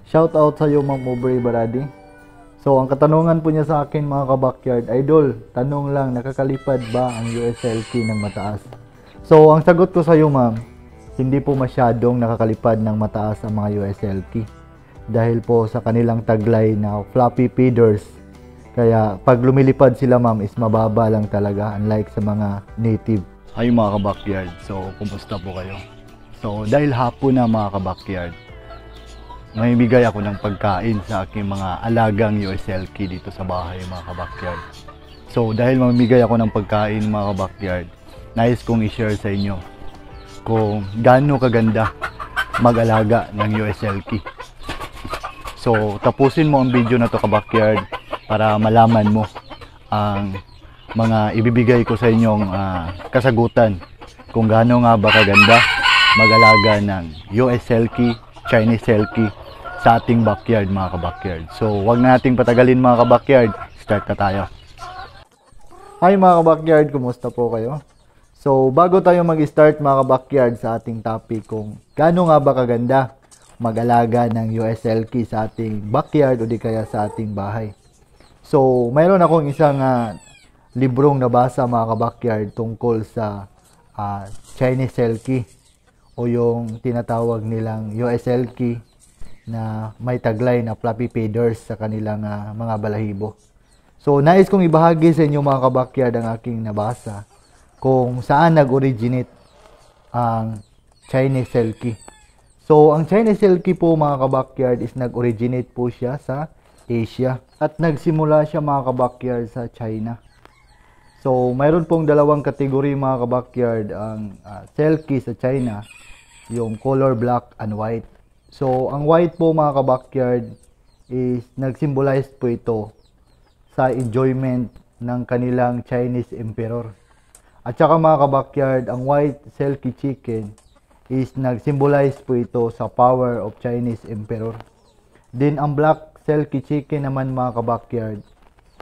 Shout out sa iyo, Ma'am Aubrey Baradi. So, ang katanungan po niya sa akin mga ka-backyard, Idol, tanong lang, nakakalipad ba ang USL key ng mataas? So, ang sagot ko sa iyo, ma'am, hindi po masyadong nakakalipad ng mataas ang mga USL key. Dahil po sa kanilang taglay na floppy feeders. Kaya, pag lumilipad sila, ma'am, is mababa lang talaga, unlike sa mga native. Ay mga ka-backyard, so, kumusta po kayo? So, dahil hapon na mga ka-backyard, may bigay ako ng pagkain sa aking mga alagang USL key dito sa bahay mga ka-backyard. So dahil mamimigay ako ng pagkain mga ka-backyard, nais kong i-share sa inyo kung gaano kaganda mag-alaga ng USL key. So tapusin mo ang video na to ka-backyard para malaman mo ang mga ibibigay ko sa inyong kasagutan kung gaano nga ba kaganda mag-alaga ng USL key, Chinese Selkie sa ating backyard mga ka-backyard. So wag na nating patagalin mga ka-backyard, start na tayo. Hi mga ka-backyard, kumusta po kayo? So bago tayo mag-start mga ka-backyard sa ating topic kung gaano nga ba kaganda mag-alaga ng USL key sa ating backyard o di kaya sa ating bahay. So mayroon akong isang librong nabasa mga ka-backyard tungkol sa Chinese Selkie o yung tinatawag nilang USL key na may taglay na floppy feeders sa kanilang mga balahibo. So, nais kong ibahagi sa inyo mga ka-backyard ang aking nabasa kung saan nag-originate ang Chinese Selkie. So, ang Chinese Selkie po mga ka-backyard is nag-originate po siya sa Asia at nagsimula siya mga ka-backyard sa China. So, mayroon pong dalawang kategory mga ka-backyard ang Selkie sa China, yung color black and white. So, ang white po mga ka-backyard is nag-symbolize po ito sa enjoyment ng kanilang Chinese Emperor. At saka mga ka-backyard, ang white Selkie chicken is nag-symbolize po ito sa power of Chinese Emperor. Then, ang black Selkie chicken naman mga ka-backyard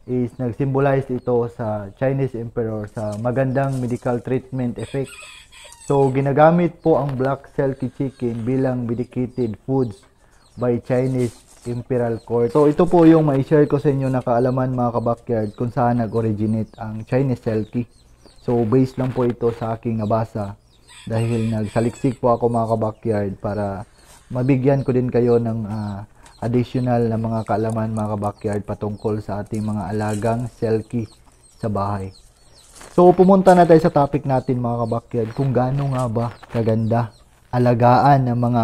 is nag-symbolize ito sa Chinese Emperor sa magandang medical treatment effect. So, ginagamit po ang black Selkie chicken bilang medicated foods by Chinese Imperial Court. So, ito po yung mai-share ko sa inyo na kaalaman mga ka-backyard kung saan nag-originate ang Chinese Selkie. So, based lang po ito sa aking nabasa dahil nagsaliksik po ako mga ka-backyard para mabigyan ko din kayo ng additional na mga kaalaman mga ka-backyard patungkol sa ating mga alagang Selkie sa bahay. So, pumunta na tayo sa topic natin mga ka-backyard kung gaano nga ba kaganda alagaan ng mga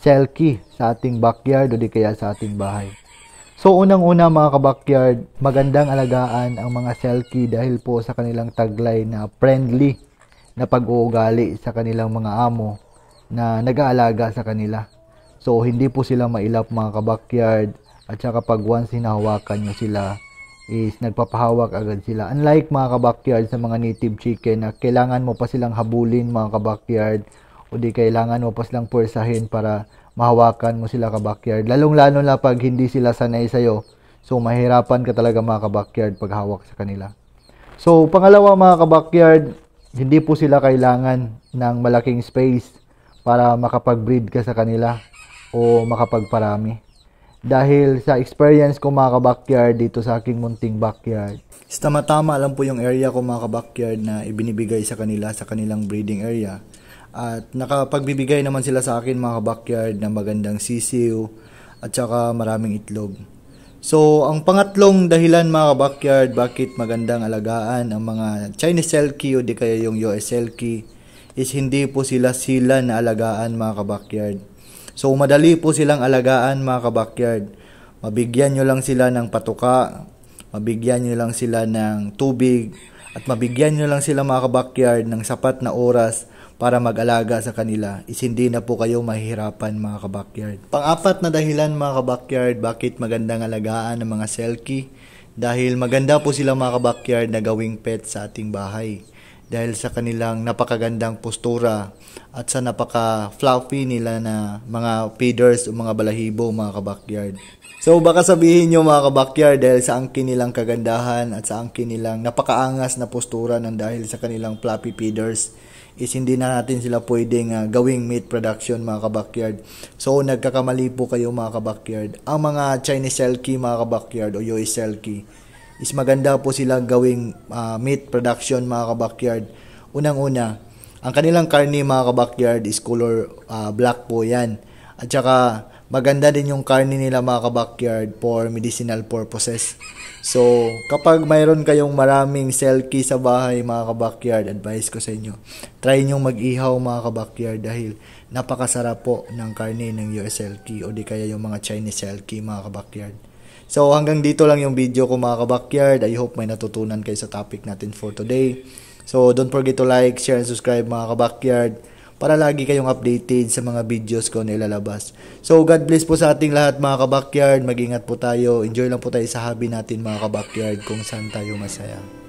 Selkie sa ating backyard o di kaya sa ating bahay. So, unang-una mga ka-backyard, magandang alagaan ang mga Selkie dahil po sa kanilang taglay na friendly na pag-uugali sa kanilang mga amo na nag-aalaga sa kanila. So, hindi po sila mailap mga ka-backyard at saka pag once hinahawakan nyo sila, is nagpapahawak agad sila. Unlike mga ka-backyard sa mga native chicken na kailangan mo pa silang habulin mga ka-backyard o di kailangan mo pa silang pwersahin para mahawakan mo sila ka-backyard. Lalong-lalo na pag hindi sila sanay sa'yo. So, mahirapan ka talaga mga ka-backyard pag hawak sa kanila. So, pangalawa mga ka-backyard, hindi po sila kailangan ng malaking space para makapag-breed ka sa kanila o makapagparami. Dahil sa experience ko mga ka-backyard dito sa aking munting backyard, tama-tama lang po yung area ko mga ka-backyard na ibinibigay sa kanila sa kanilang breeding area. At nakapagbibigay naman sila sa akin mga ka-backyard ng magandang sisiw at saka maraming itlog. So, ang pangatlong dahilan mga ka-backyard bakit magandang alagaan ang mga Chinese Selkie o di kaya yung US Selkie is hindi po sila na alagaan mga ka-backyard. So, madali po silang alagaan mga ka-backyard. Mabigyan nyo lang sila ng patuka, mabigyan nyo lang sila ng tubig, at mabigyan nyo lang sila mga ka-backyard ng sapat na oras para mag-alaga sa kanila. Is hindi na po kayo mahihirapan mga ka-backyard. Pang-apat na dahilan mga ka-backyard bakit magandang alagaan ng mga Selkie. Dahil maganda po sila mga ka-backyard na gawing pet sa ating bahay. Dahil sa kanilang napakagandang postura at sa napaka-fluffy nila na mga feeders o mga balahibo mga ka-backyard. So baka sabihin nyo mga ka-backyard dahil sa angkin nilang kagandahan at sa angkin nilang napakaangas na postura ng dahil sa kanilang fluffy feeders is hindi na natin sila pwedeng gawing meat production mga kabakyard. So nagkakamali po kayo mga kabakyard. Ang mga Chinese Selkie mga kabakyard o US Selkie is maganda po silang gawing meat production mga kabakyard. Unang-una, ang kanilang karne mga kabakyard is color black po yan. At saka maganda din yung karne nila mga kabakyard for medicinal purposes. So, kapag mayroon kayong maraming Selkie sa bahay mga kabakyard, advice ko sa inyo, try nyo mag-ihaw mga kabakyard dahil napakasarap po ng karne ng US Selkie o di kaya yung mga Chinese Selkie mga kabakyard. So, hanggang dito lang yung video ko mga kabakyard. I hope may natutunan kayo sa topic natin for today. So, don't forget to like, share, and subscribe mga kabakyard para lagi kayong updated sa mga videos ko na ilalabas. So, God bless po sa ating lahat mga kabakyard. Mag-ingat po tayo. Enjoy lang po tayo sa hobby natin mga kabakyard kung saan tayo masaya.